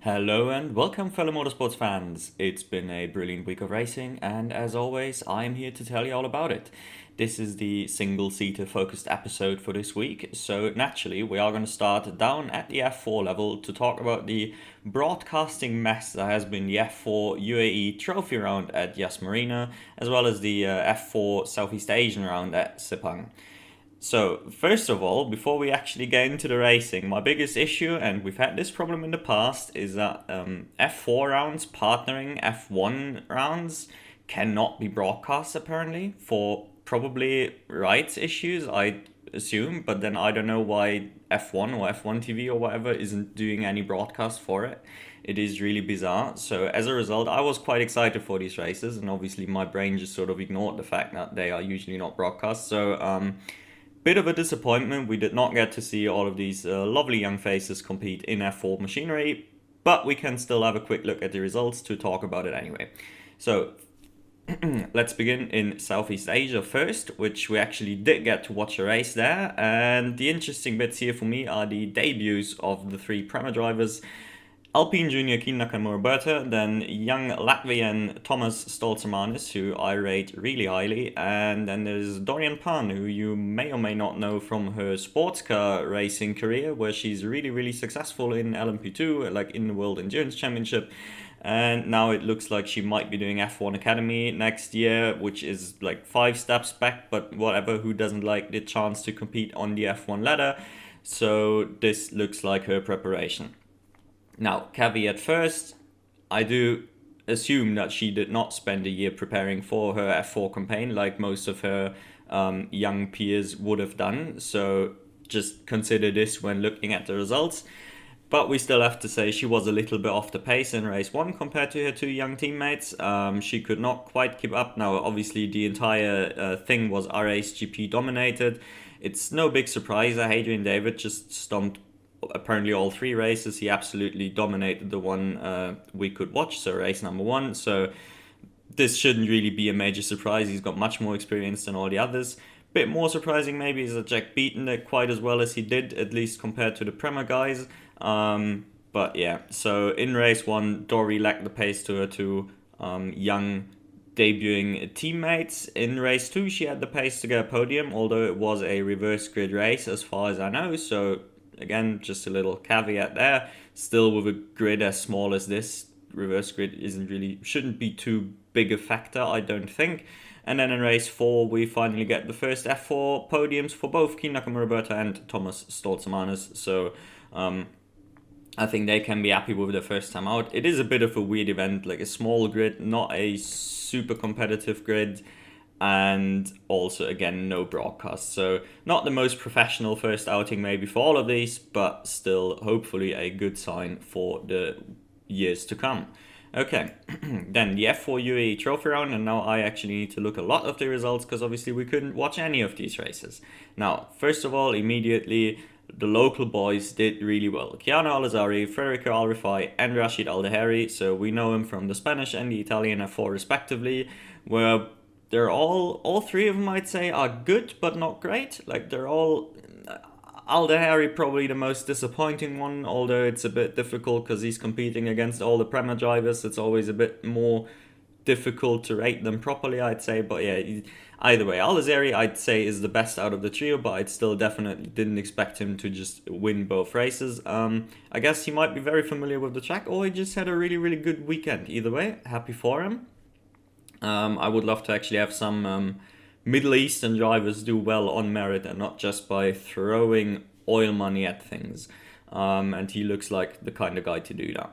Hello and welcome, fellow motorsports fans. It's been a brilliant week of racing, and as always, I am here to tell you all about it. This is the single-seater focused episode for this week, so naturally, we are going to start down at the F4 level to talk about the broadcasting mess that has been the F4 UAE Trophy round at Yas Marina, as well as the F4 Southeast Asian round at Sepang. So, first of all, before we actually get into the racing, my biggest issue, and we've had this problem in the past, is that F4 rounds partnering F1 rounds cannot be broadcast apparently for probably rights issues, I assume, but then I don't know why F1 or F1 TV or whatever isn't doing any broadcast for it. It is really bizarre. So as a result, I was quite excited for these races, and obviously my brain just sort of ignored the fact that they are usually not broadcast. So bit of a disappointment. We did not get to see all of these lovely young faces compete in F4 machinery, but we can still have a quick look at the results to talk about it anyway. So let's begin in Southeast Asia first, which we actually did get to watch a race there. And the interesting bits here for me are the debuts of the three Prema drivers. Alpine Junior Nakamura-Berta, then young Latvian Thomas Stolcermanis, who I rate really highly, and then there's Dorian Pan, who you may or may not know from her sports car racing career, where she's really successful in LMP2, like in the World Endurance Championship, and now it looks like she might be doing F1 Academy next year, which is like 5 steps back, but whatever, who doesn't like the chance to compete on the F1 ladder? So this looks like her preparation. Now, caveat first, I do assume that she did not spend a year preparing for her F4 campaign like most of her young peers would have done. So just consider this when looking at the results. But we still have to say she was a little bit off the pace in race 1 compared to her two young teammates. She could not quite keep up. Now, obviously, the entire thing was RACGP dominated. It's no big surprise that Adrian David just stomped apparently all 3 races. He absolutely dominated the one we could watch, so race number 1. So this shouldn't really be a major surprise. He's got much more experience than all the others. Bit more surprising maybe is that Jack beaten it quite as well as he did, at least compared to the Prema guys. But yeah, so in race 1, Dory lacked the pace to her two young debuting teammates. In race 2, she had the pace to get a podium, although it was a reverse grid race as far as I know, so again, just a little caveat there. Still, with a grid as small as this, reverse grid shouldn't be too big a factor, I don't think. And then in race 4, we finally get the first F4 podiums for both Nakamura-Berta and Thomas Stolcermanis. So I think they can be happy with their first time out. It is a bit of a weird event, like a small grid, not a super competitive grid. And also, again, no broadcast. So not the most professional first outing maybe for all of these, but still hopefully a good sign for the years to come. Okay, then the F4 UAE Trophy round, and now I actually need to look a lot of the results because obviously we couldn't watch any of these races. Now, first of all, immediately, the local boys did really well. Chiano Alazari, Federico Alrifai, and Rashid Aldeheri. So we know him from the Spanish and the Italian F4 respectively, where they're all 3 of them, I'd say, are good, but not great. Like, they're all... Aldehari probably the most disappointing one, although it's a bit difficult because he's competing against all the Prema drivers. It's always a bit more difficult to rate them properly, I'd say. But yeah, either way, Aldehari, I'd say, is the best out of the trio, but I still definitely didn't expect him to just win both races. I guess he might be very familiar with the track, or he just had a really good weekend. Either way, happy for him. I would love to actually have some Middle Eastern drivers do well on merit and not just by throwing oil money at things. And he looks like the kind of guy to do that.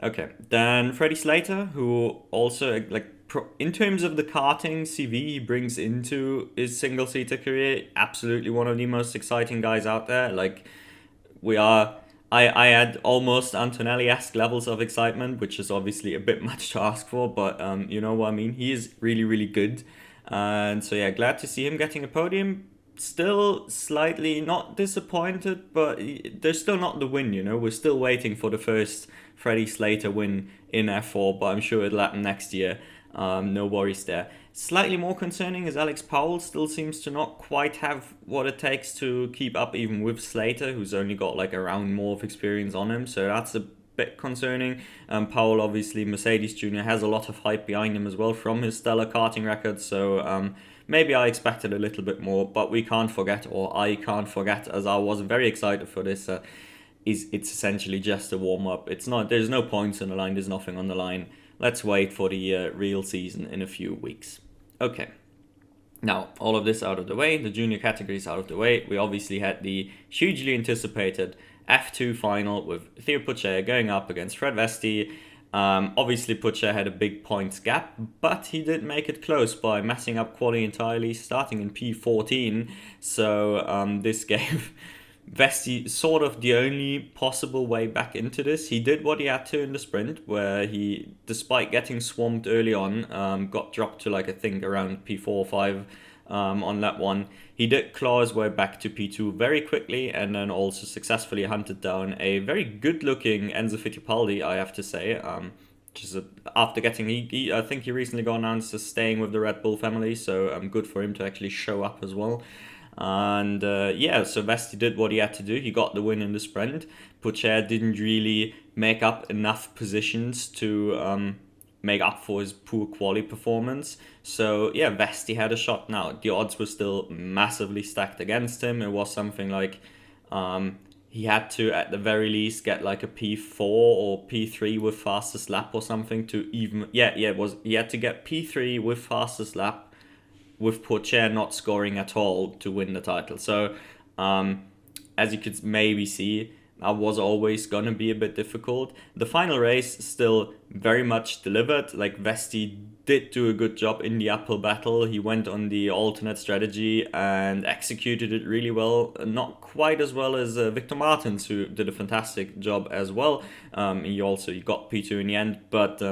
Okay, then Freddie Slater, who also, in terms of the karting CV he brings into his single-seater career, absolutely one of the most exciting guys out there. I had almost Antonelli-esque levels of excitement, which is obviously a bit much to ask for, but you know what I mean? He is really good. And so yeah, glad to see him getting a podium. Still slightly not disappointed, but they're still not the win, you know? We're still waiting for the first Freddie Slater win in F4, but I'm sure it'll happen next year. No worries there. Slightly more concerning is Alex Powell still seems to not quite have what it takes to keep up even with Slater, who's only got like a round more of experience on him. So that's a bit concerning. Powell, obviously, Mercedes Junior has a lot of hype behind him as well from his stellar karting record, so maybe I expected a little bit more, but we can't forget, or I can't forget, as I was very excited for this, it's essentially just a warm-up. There's no points on the line, there's nothing on the line. Let's wait for the real season in a few weeks. Okay. Now, all of this out of the way, the junior categories out of the way, we obviously had the hugely anticipated F2 final with Theo Pourchaire going up against Fred Vesti. Obviously, Pourchaire had a big points gap, but he did make it close by messing up quali entirely, starting in P14. So this gave Vesti sort of the only possible way back into this. He did what he had to in the sprint, where he, despite getting swamped early on, got dropped to, like, I think around P4 or 5 on that one. He did claw his way back to P2 very quickly, and then also successfully hunted down a very good-looking Enzo Fittipaldi, I have to say. After getting, I think he recently got announced as staying with the Red Bull family, so good for him to actually show up as well. And so Vesti did what he had to do. He got the win in the sprint. Pourchaire didn't really make up enough positions to make up for his poor quali performance. So yeah, Vesti had a shot now. The odds were still massively stacked against him. It was something like he had to, at the very least, get like a P4 or P3 with fastest lap or something to even... he had to get P3 with fastest lap with Pourchaire not scoring at all to win the title. So, as you could maybe see, that was always going to be a bit difficult. The final race still very much delivered. Like, Vesti did do a good job in the uphill battle. He went on the alternate strategy and executed it really well. Not quite as well as Victor Martins, who did a fantastic job as well. He got P2 in the end, but...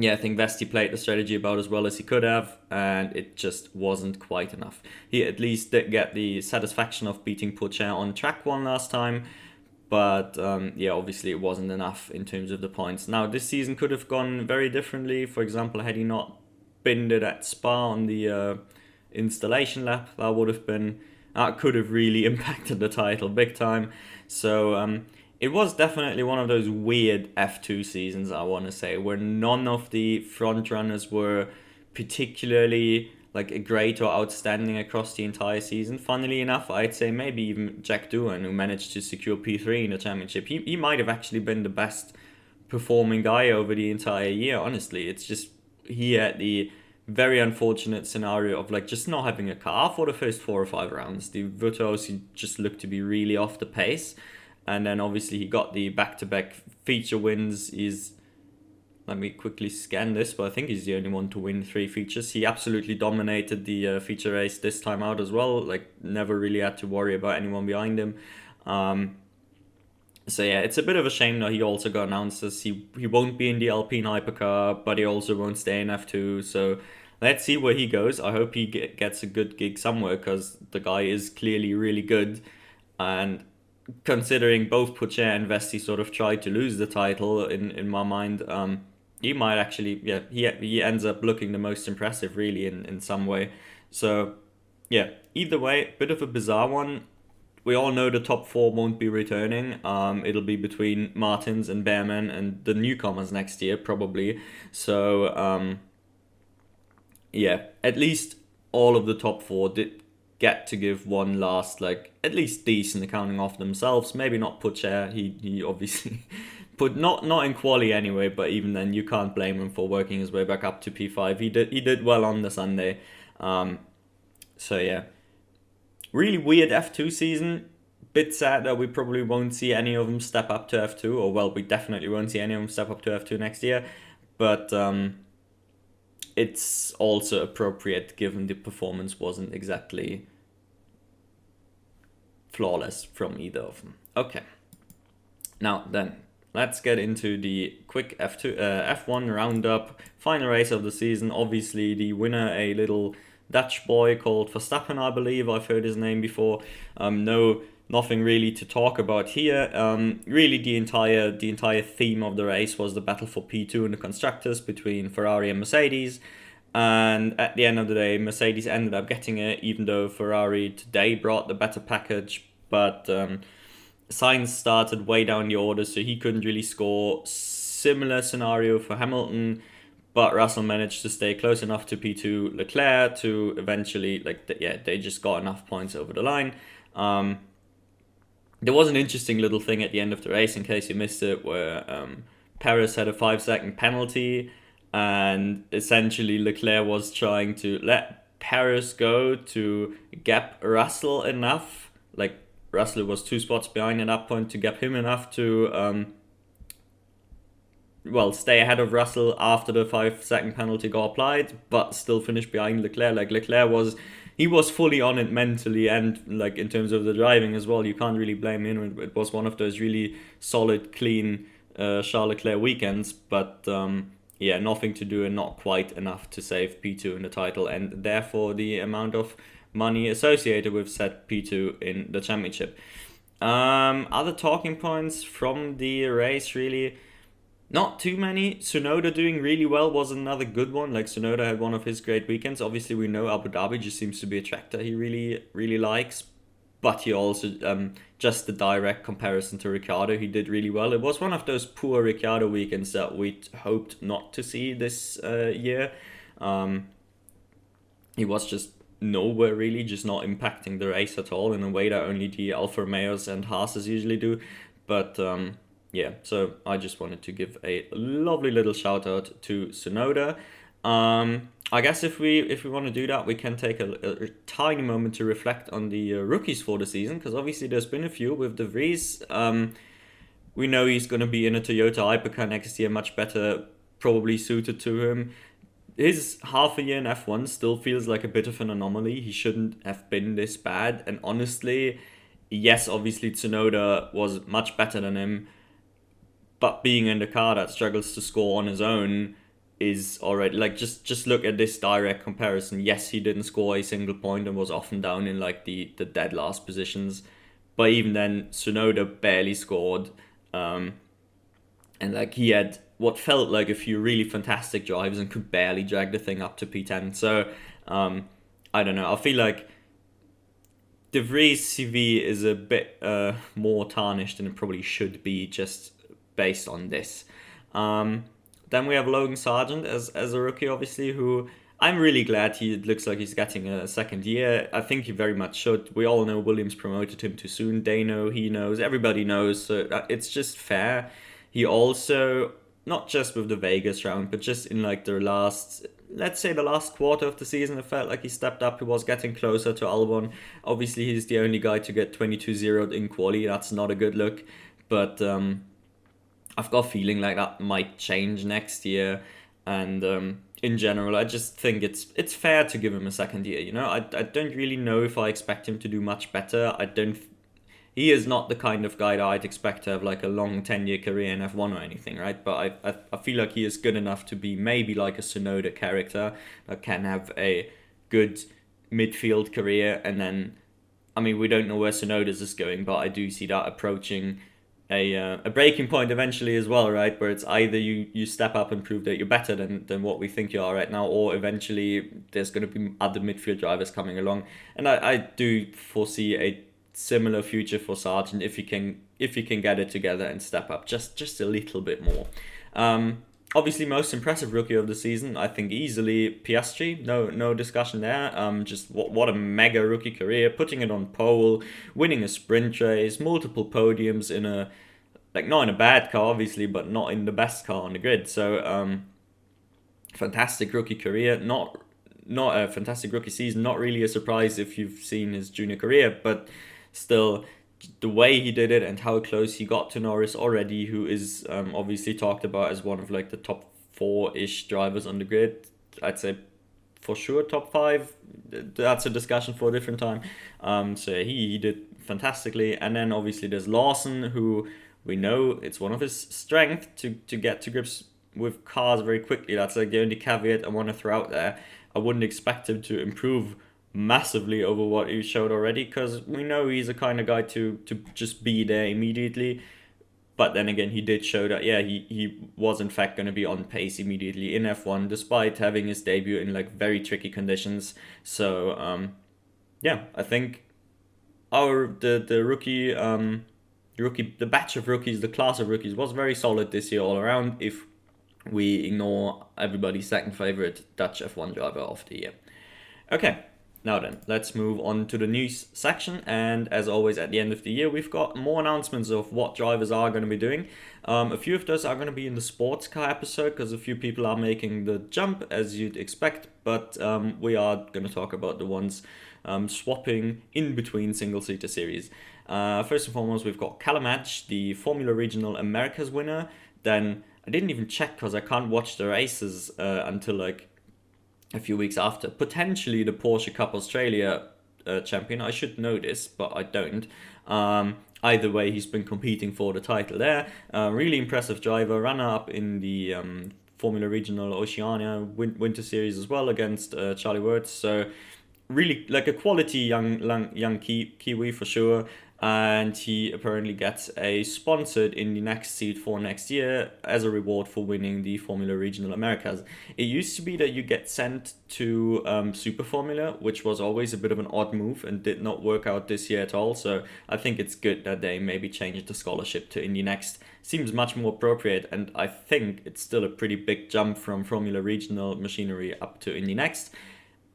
I think Vesti played the strategy about as well as he could have, and it just wasn't quite enough. He at least did get the satisfaction of beating Pourchaire on track one last time, but obviously it wasn't enough in terms of the points. Now, this season could have gone very differently. For example, had he not binned it at Spa on the installation lap, that could have really impacted the title big time. So... it was definitely one of those weird F2 seasons, I want to say, where none of the front runners were particularly like great or outstanding across the entire season. Funnily enough, I'd say maybe even Jack Doohan, who managed to secure P3 in the championship, he might have actually been the best performing guy over the entire year, honestly. It's just he had the very unfortunate scenario of like just not having a car for the first 4 or 5 rounds. The Virtuosi just looked to be really off the pace. And then obviously he got the back-to-back feature wins. Let me quickly scan this, but I think he's the only one to win 3 features. He absolutely dominated the feature race this time out as well. Like, never really had to worry about anyone behind him. It's a bit of a shame that he also got announced as he won't be in the Alpine hypercar, but he also won't stay in F2. So let's see where he goes. I hope he gets a good gig somewhere, because the guy is clearly really good. And considering both Pourchaire and Vesti sort of tried to lose the title, in my mind, he might actually, he ends up looking the most impressive, really, in some way. So, either way, bit of a bizarre one. We all know the top 4 won't be returning. It'll be between Martins and Behrman and the newcomers next year, probably. So, at least all of the top 4 did get to give one last, like, at least decent accounting of themselves. Maybe not Pourchaire. He obviously put not in quali anyway, but even then you can't blame him for working his way back up to P5. He did well on the Sunday. Really weird F2 season. Bit sad that we probably won't see any of them step up to F2, or well, we definitely won't see any of them step up to F2 next year. But it's also appropriate given the performance wasn't exactly flawless from either of them. Okay, now then, let's get into the quick F1 roundup. Final race of the season. Obviously, the winner, a little Dutch boy called Verstappen, I believe. I've heard his name before. Nothing really to talk about here. Really, the entire theme of the race was the battle for P2 in the constructors between Ferrari and Mercedes. And at the end of the day, Mercedes ended up getting it, even though Ferrari today brought the better package. But Sainz started way down the order, so he couldn't really score. Similar scenario for Hamilton, but Russell managed to stay close enough to P2 Leclerc to eventually, they just got enough points over the line. There was an interesting little thing at the end of the race, in case you missed it, where Perez had a 5-second penalty, and essentially Leclerc was trying to let Perez go to gap Russell enough. Like, Russell was 2 spots behind at that point, to gap him enough to stay ahead of Russell after the 5-second penalty got applied, but still finish behind Leclerc. Like, Leclerc was fully on it mentally, and like in terms of the driving as well. You can't really blame him. It was one of those really solid, clean Charles Leclerc weekends, but nothing to do and not quite enough to save P2 in the title, and therefore the amount of money associated with said P2 in the championship. Other talking points from the race, really, not too many. Tsunoda doing really well was another good one. Like, Tsunoda had one of his great weekends. Obviously, we know Abu Dhabi just seems to be a track that he really, really likes. But he also, just the direct comparison to Ricciardo, he did really well. It was one of those poor Ricciardo weekends that we hoped not to see this year. He was just nowhere really, just not impacting the race at all in a way that only the Alfa Romeos and Haas's usually do. But so I just wanted to give a lovely little shout out to Tsunoda. I guess if we want to do that, we can take a tiny moment to reflect on the rookies for the season, because obviously there's been a few with De Vries. We know he's going to be in a Toyota Hypercar next year, much better, probably suited to him. His half a year in F1 still feels like a bit of an anomaly. He shouldn't have been this bad. And honestly, yes, obviously Tsunoda was much better than him, but being in the car that struggles to score on his own is already, like, just look at this direct comparison. Yes, he didn't score a single point and was often down in like the dead last positions, but even then Tsunoda barely scored, and like he had what felt like a few really fantastic drives and could barely drag the thing up to P10. So I don't know, I feel like De Vries' CV is a bit more tarnished than it probably should be, just based on this. Then we have Logan Sargent as a rookie, obviously, who I'm really glad he looks like he's getting a second year. I think he very much should. We all know Williams promoted him too soon. They know, he knows, everybody knows. So it's just fair. He also, not just with the Vegas round, but just in like the last quarter of the season, it felt like he stepped up. He was getting closer to Albon. Obviously, he's the only guy to get 22-0'd in quali. That's not a good look. But I've got a feeling like that might change next year, and in general, I just think it's fair to give him a second year. You know, I don't really know if I expect him to do much better. He is not the kind of guy that I'd expect to have like a long 10-year career in F1 or anything, right? But I feel like he is good enough to be maybe like a Tsunoda character that can have a good midfield career, and then, I mean, we don't know where Tsunoda's is going, but I do see that approaching a breaking point eventually as well, right? Where it's either you step up and prove that you're better than what we think you are right now, or eventually there's going to be other midfield drivers coming along. And I do foresee a similar future for Sargent if he can get it together and step up just a little bit more. Obviously, most impressive rookie of the season, I think easily Piastri. No discussion there. Just what a mega rookie career, putting it on pole, winning a sprint race, multiple podiums in a, like, not in a bad car obviously, but not in the best car on the grid. So fantastic rookie career. Not a fantastic rookie season. Not really a surprise if you've seen his junior career, but still, the way he did it and how close he got to Norris already, who is obviously talked about as one of like the top 4-ish drivers on the grid. I'd say for sure top 5. That's a discussion for a different time. So he did fantastically. And then obviously there's Lawson, who we know it's one of his strengths to get to grips with cars very quickly. That's like the only caveat I want to throw out there. I wouldn't expect him to improve massively over what he showed already, because we know he's the kind of guy to just be there immediately. But then again, he did show that he was in fact going to be on pace immediately in F1, despite having his debut in like very tricky conditions. So I think the rookie the batch of rookies, the class of rookies was very solid this year all around, if we ignore everybody's second favorite Dutch F1 driver of the year. Okay, now then, let's move on to the news section. And as always, at the end of the year, we've got more announcements of what drivers are going to be doing. A few of those are going to be in the sports car episode, because a few people are making the jump, as you'd expect. But we are going to talk about the ones swapping in between single-seater series. First and foremost, we've got Callum Edge, the Formula Regional Americas winner. Then I didn't even check because I can't watch the races until like a few weeks after. Potentially the Porsche Cup Australia champion. I should know this, but I don't. Either way, he's been competing for the title there. Really impressive driver, runner-up in the Formula Regional Oceania Winter Series as well against Charlie Wirtz. So really like a quality young Kiwi for sure. And he apparently gets a sponsored in the next seat for next year as a reward for winning the Formula Regional Americas. It used to be that you get sent to Super Formula, which was always a bit of an odd move and did not work out this year at all. So I think it's good that they maybe changed the scholarship to Indy Next. Seems much more appropriate, and I think it's still a pretty big jump from Formula Regional machinery up to Indy Next.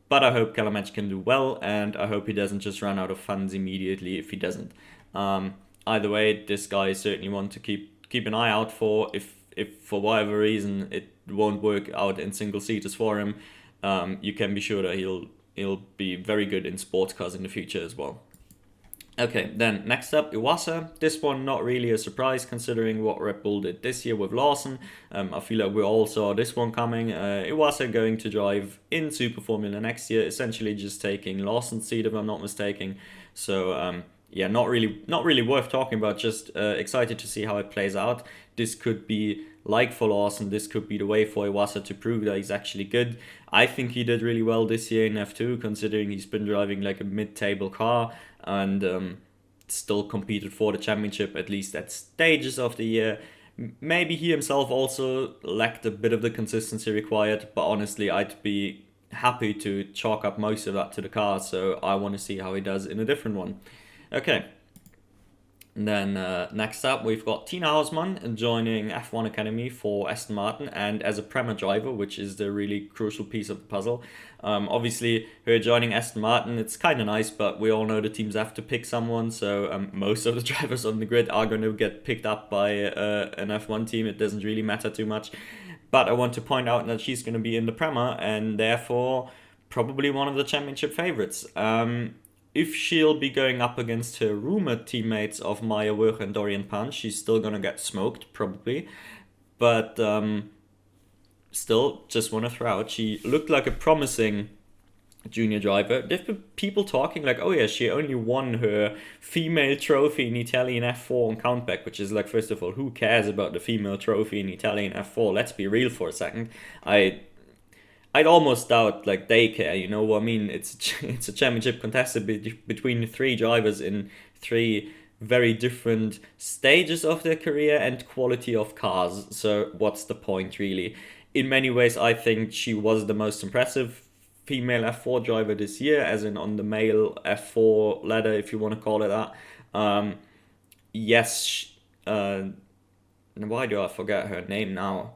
But I hope Callum Edge can do well, and I hope he doesn't just run out of funds immediately if he doesn't. Either way, this guy is certainly one to keep an eye out for. If for whatever reason it won't work out in single seaters for him, you can be sure that he'll be very good in sports cars in the future as well. Okay, then next up, Iwasa. This one not really a surprise considering what Red Bull did this year with Lawson. I feel like we all saw this one coming. Iwasa going to drive in Super Formula next year, essentially just taking Lawson's seat if I'm not mistaken. So yeah, not really worth talking about, just excited to see how it plays out. This could be like for Lawson, this could be the way for Iwasa to prove that he's actually good. I think he did really well this year in F2, considering he's been driving like a mid-table car and still competed for the championship, at least at stages of the year. Maybe he himself also lacked a bit of the consistency required, but honestly, I'd be happy to chalk up most of that to the car, so I want to see how he does in a different one. Okay. And then next up, we've got Tina Hausmann joining F1 Academy for Aston Martin and as a Prema driver, which is the really crucial piece of the puzzle. Obviously, her joining Aston Martin, it's kind of nice, but we all know the teams have to pick someone, so most of the drivers on the grid are going to get picked up by an F1 team. It doesn't really matter too much. But I want to point out that she's going to be in the Prema and therefore probably one of the championship favorites. If she'll be going up against her rumored teammates of Maya Wuch and Dorian Punch, she's still going to get smoked, probably. But still, just want to throw out, she looked like a promising junior driver. There's been people talking like, oh yeah, she only won her female trophy in Italian F4 on Countback, which is like, first of all, who cares about the female trophy in Italian F4? Let's be real for a second. I'd almost doubt like they care, you know what I mean? It's a championship contested between three drivers in three very different stages of their career and quality of cars. So what's the point really? In many ways, I think she was the most impressive female F4 driver this year, as in on the male F4 ladder, if you want to call it that. Yes, why do I forget her name now?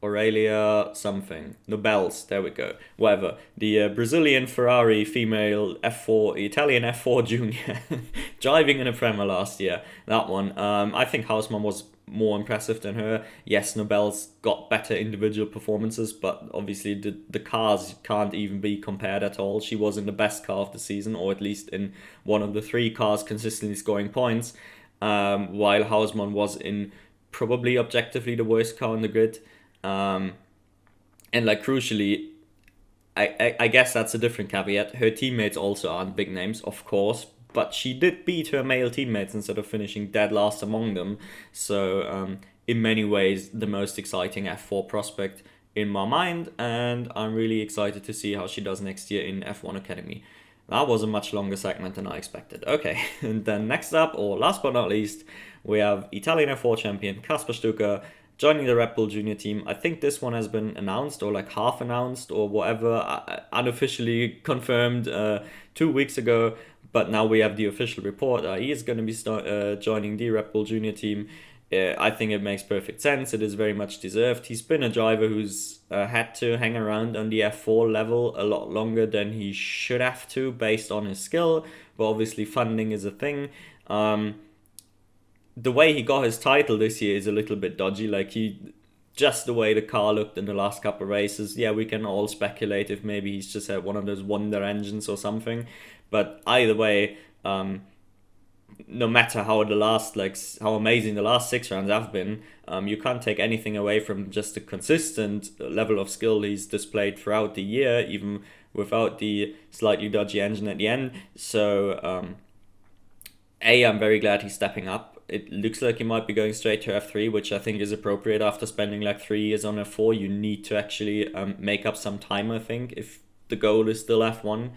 Aurelia something. Nobels, there we go. Whatever. The Brazilian Ferrari female F4, Italian F4 junior, driving in a Prema last year. That one. I think Hausmann was more impressive than her. Yes, Nobel's got better individual performances, but obviously the cars can't even be compared at all. She was in the best car of the season, or at least in one of the three cars consistently scoring points, while Hausmann was in probably objectively the worst car on the grid. And like crucially, I guess that's a different caveat. Her teammates also aren't big names, of course, but she did beat her male teammates instead of finishing dead last among them. So in many ways, the most exciting F4 prospect in my mind, and I'm really excited to see how she does next year in F1 Academy. That was a much longer segment than I expected. Okay, and then next up, or last but not least, we have Italian F4 champion Kasper Stuka joining the Red Bull Junior team. I think this one has been announced, or like half announced, or whatever, unofficially confirmed 2 weeks ago. but now we have the official report that he is going to be joining the Red Bull Junior team. I think it makes perfect sense. It is very much deserved. He's been a driver who's had to hang around on the F4 level a lot longer than he should have to based on his skill, but obviously funding is a thing. The way he got his title this year is a little bit dodgy. Like, just the way the car looked in the last couple of races, yeah, we can all speculate if maybe he's just had one of those wonder engines or something. But either way, no matter how amazing the last 6 rounds have been, you can't take anything away from just the consistent level of skill he's displayed throughout the year, even without the slightly dodgy engine at the end. So, I'm very glad he's stepping up. It looks like he might be going straight to F3, which I think is appropriate after spending like 3 years on F4. You need to actually make up some time, I think, if the goal is still F1.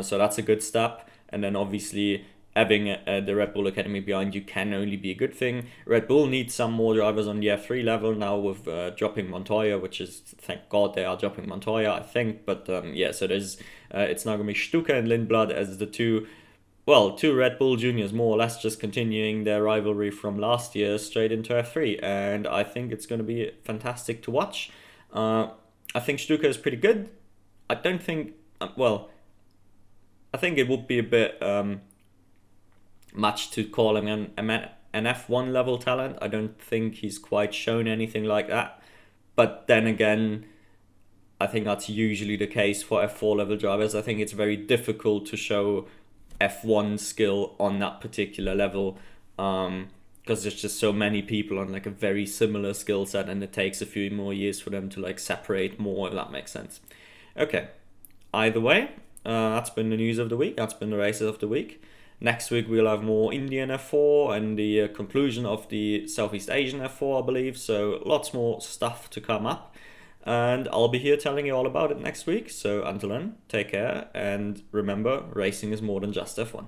So that's a good step. And then obviously having the Red Bull Academy behind you can only be a good thing. Red Bull needs some more drivers on the F3 level now with dropping Montoya, which is, thank God they are dropping Montoya, I think. But so there's it's now going to be Stuka and Lindblad as the two Red Bull Juniors, more or less just continuing their rivalry from last year straight into F3. And I think it's going to be fantastic to watch. I think Stuka is pretty good. I don't think, I think it would be a bit much to call him an F1 level talent. I don't think he's quite shown anything like that. But then again, I think that's usually the case for F4 level drivers. I think it's very difficult to show F1 skill on that particular level because there's just so many people on like a very similar skill set, and it takes a few more years for them to like separate more, if that makes sense. Okay, either way, that's been the news of the week. That's been the races of the week. Next week we'll have more Indian F4 and the conclusion of the Southeast Asian F4, I believe. So lots more stuff to come up. And I'll be here telling you all about it next week. So until then, take care. And remember, racing is more than just F1.